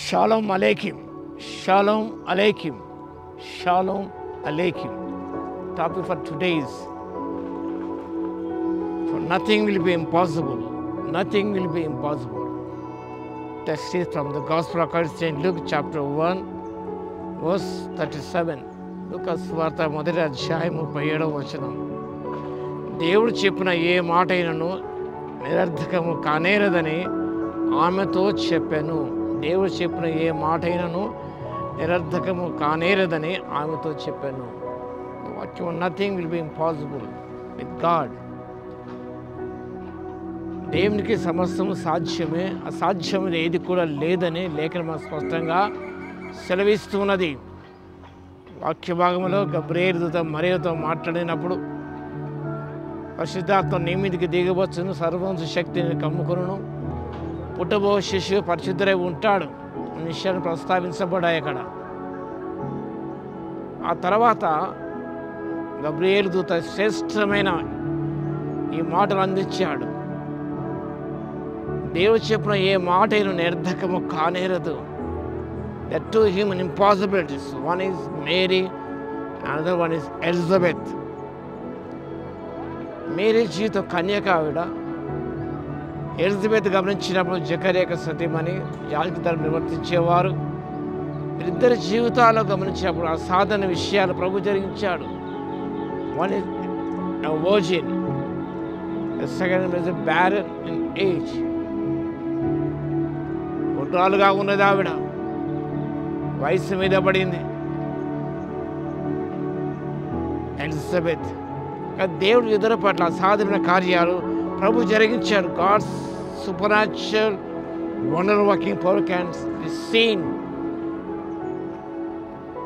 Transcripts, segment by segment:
Shalom Aleichem. Shalom Aleichem. Shalom Aleichem. Topic for today is, for nothing will be impossible. Nothing will be impossible. Text is from the Gospel according to St. Luke chapter 1 verse 37. లూకా సువార్త మొదటి అధ్యాయం 37వ వచనం. దేవుడు చెప్పిన ఏ మాట అయినను నిరర్థకము కానేరదని ఆమెతో చెప్పాను. దేవుడు చెప్పిన ఏ మాట అయినను నిరర్థకము కానేరదని ఆమెతో చెప్పాను. వాక్యం nothing will be impossible with God. దేవునికి సమస్తము సాధ్యమే, అసాధ్యం ఏది కూడా లేదని లేఖనం స్పష్టంగా సెలవిస్తున్నది. వాక్య భాగంలో గబ్రియేలు దూత మరియతో మాట్లాడినప్పుడు పరిశుద్ధాత్మ నీ మీదికి దిగవచ్చును, సర్వవంశ శక్తిని కమ్ముకొనును, పుట్టబో శిశువు పరిశుద్ధుడై ఉంటాడు అనే విషయాలు ప్రస్తావించబడ్డాయి అక్కడ. ఆ తర్వాత గబ్రియేలు దూత శ్రేష్టమైన ఈ మాటలు అందించాడు. దేవుడు చెప్పిన ఏ మాట అయినా నిర్ధకము కానేరదు. There are two human impossibilities. One is Mary, another one is Elizabeth. Mary జీవితం కన్యక ఆవిడ. ఎలిజబెత్ గమనించినప్పుడు జకర్యాకు సతీమణి, యాజక ధర్మం నిర్వర్తించేవారు. వీరిద్దరి జీవితాల్లో గమనించినప్పుడు అసాధారణ విషయాలు ప్రభు జరిగించాడు. One is a virgin, the second is a barren in age. గుండ్రాలుగా ఉన్నది ఆవిడ, వయసు మీద పడింది ఎలిజబెత్. దేవుడు ఇద్దరు పట్ల అసాధారణ కార్యాలు ప్రభు జరిగించాడు. God's supernatural wonder working power can be seen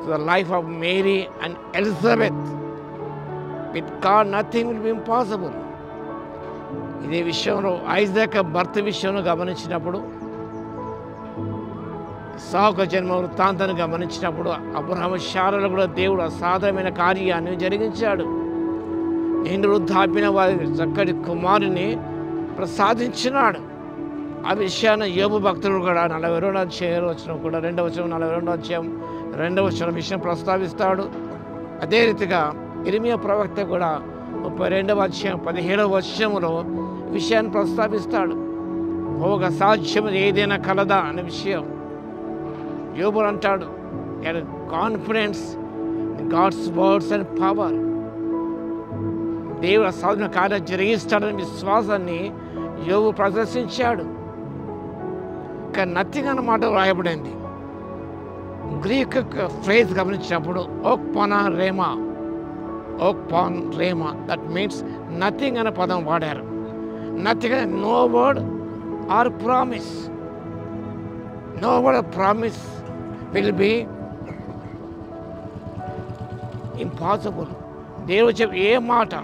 to the life of Mary and Elizabeth. With God nothing will be impossible. ఇదే విషయంలో ఐజాక్ భర్త విషయంలో గమనించినప్పుడు, ఇస్సాకు జన్మ వృత్తాంతాన్ని గమనించినప్పుడు అబ్రహాము శారాలు కూడా దేవుడు అసాధారణమైన కార్యాన్ని జరిగించాడు. నిండు వృద్ధాప్యన వారి చక్కటి కుమారుని ప్రసాదించినాడు. ఆ విషయాన్ని యోబు భక్తుడు కూడా 42వ అధ్యాయం వచనం కూడా 2వ వచనం 42వ అధ్యాయం 2వ వచనం విషయం ప్రస్తావిస్తాడు. అదే రీతిగా ఇర్మియా ప్రవక్త కూడా 32వ అధ్యాయం 17వ వచనంలో విషయాన్ని ప్రస్తావిస్తాడు. ఒక అసాధ్యం ఏదైనా కలదా అనే విషయం యోబు అంటాడు. Confidence in God's words and power. దేవుడు అసాధారణ కార్యం జరిగిస్తాడని విశ్వాసాన్ని యోబు ప్రదర్శించాడు. కానీ నథింగ్ అన్నమాట రాయబడింది. గ్రీక్ ఫ్రేజ్ గమనించినప్పుడు ఓక్పానా రేమా, ఓక్పాన్ రేమా, దట్ మీన్స్ నథింగ్ అనే పదం వాడారు. Nothing, no word are promise. No word are promise will be impossible. దేవుడు చెప్పి ఏ మాట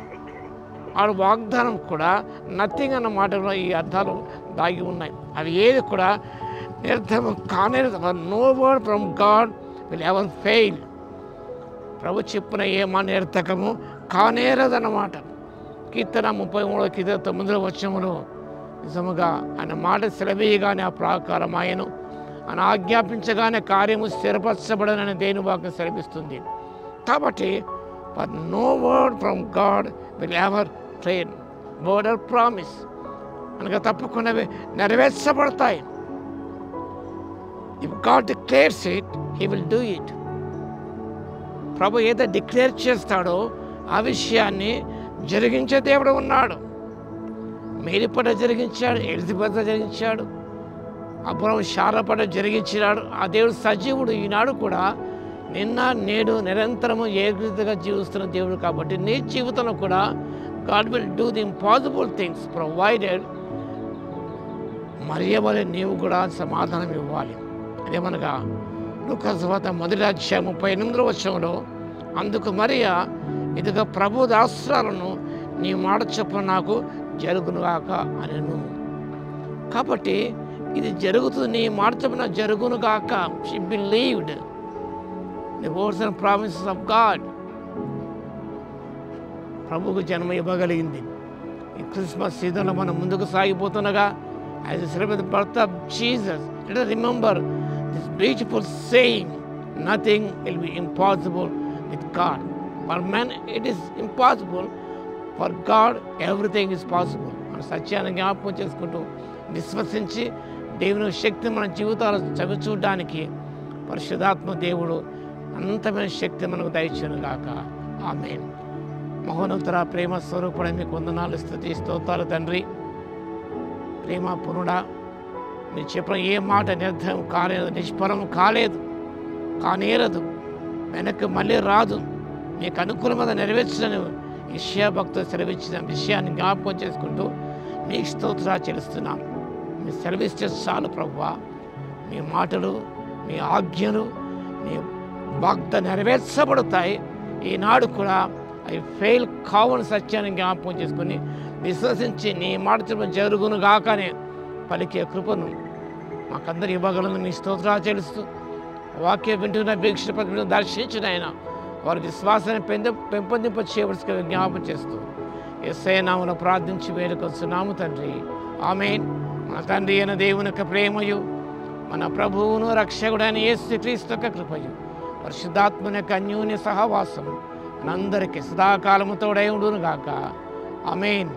ఆ వాగ్దానం కూడా నథింగ్ అన్న మాటలో ఈ అర్థాలు దాగి ఉన్నాయి. అవి ఏది కూడా నిర్థము కానేరదు. No word from God will ever fail. ప్రభు చెప్పిన ఏ మాట నిర్థకము కానేరదన్నమాట. కీర్తన 33వ కీర్తన 9వ వచనములో నిజముగా ఆయన మాట సెలవీయగానే ఆ ప్రాకారం ఆయను, ఆయన ఆజ్ఞాపించగానే కార్యము స్థిరపరచబడనని దేని వాక్యం సెలవిస్తుంది. కాబట్టి but no word from God will ever fail. Word are promise అనగా తప్పకుండా నెరవేర్చబడతాయి. If God declares it, he will do it. ప్రభు ఏదో డిక్లేర్ చేస్తాడో ఆ విషయాన్ని జరిగించే దేవుడు ఉన్నాడు. మేరీ పట్ల జరిగించాడు, ఎలిజబెత్ జరిగించాడు, అబ్రహాము శారా పట్ల జరిగించినాడు. ఆ దేవుడు సజీవుడు. ఈనాడు కూడా నిన్న నేడు నిరంతరము ఏకరీతిగా జీవిస్తున్న దేవుడు. కాబట్టి నీ జీవితంలో కూడా God will do the impossible things provided మరియ వలె నీవు కూడా సమాధానం ఇవ్వాలి. అదేమనగా లూకా సువార్త 1వ అధ్యాయం 38వ వచనంలో, అందుకు మరియ ఇదిగో ప్రభు దాసురాలను, నీ మాట చొప్పున నాకు జరుగునుగాక అనెను. కాబట్టి ఇది జరుగుతుంది, నీ మాట చొప్పున జరుగునుగాక. She believed the words and promises of God. ప్రభువుకు జన్మ ఇవ్వగలిగింది. ఈ క్రిస్మస్ సీజన్లో మనం ముందుకు సాగిపోతుండగా as a celebrate the birth of Jesus, let us remember this beautiful saying, nothing will be impossible with God. For man it is impossible, for God everything is possible. మన సత్యాన్ని జ్ఞాపకం చేసుకుంటూ విశ్వసించి దేవుని శక్తి మన జీవితాలు చవిచూడడానికి పరిశుద్ధాత్మ దేవుడు అనంతమైన శక్తి మనకు దయచేయును గాక. ఆమేన్. మహోన్నతుడ ప్రేమ స్వరూపుడ మీకు వందనాలు, స్తుతి స్తోత్రాలు తండ్రి. ప్రేమ పురుడా, మీరు చెప్పిన ఏ మాట నిర్ధయం కాలేదు, నిష్ఫలం కాలేదు, కానేరదు, వెనక్కి మళ్ళీ రాదు, మీకు అనుకూలమైన నెరవేర్చని యెషయా భక్తులు సెలవిచ్చిన విషయాన్ని జ్ఞాపకం చేసుకుంటూ మీ స్తోత్రాలు చెల్లిస్తున్నాం. మీ సెలవిస్తే చాలు ప్రభువా. మీ మాటలు, మీ ఆజ్ఞలు, మీ వాగ్దానం నెరవేర్చబడతాయి. ఈనాడు కూడా అవి ఫెయిల్ కావని సత్యాన్ని జ్ఞాపకం చేసుకుని విశ్వసించి నీ మాట జరుగును గాకనే పలికే కృపను మాకందరు ఇవ్వగలను మీ స్తోత్రాలు చెల్లిస్తూ, వాక్యం వింటున్న వీక్షణ ప్రతిని దర్శించిన ఆయన వారి విశ్వాసాన్ని పెంపొందింప చేయవలసిన జ్ఞాపకం చేస్తూ యేసయ్య నామమున ప్రార్థించి వేడుకొస్తున్నాము తండ్రి. ఆమేన్. మన తండ్రి అయిన దేవుని యొక్క ప్రేమయు, మన ప్రభువును రక్షకుడైన యేసుక్రీస్తు యొక్క కృపయు, పరిశుద్ధాత్మని యొక్క అన్యోన్య సహవాసము మనందరికీ సదాకాలము తోడై ఉండును గాక. ఆమేన్.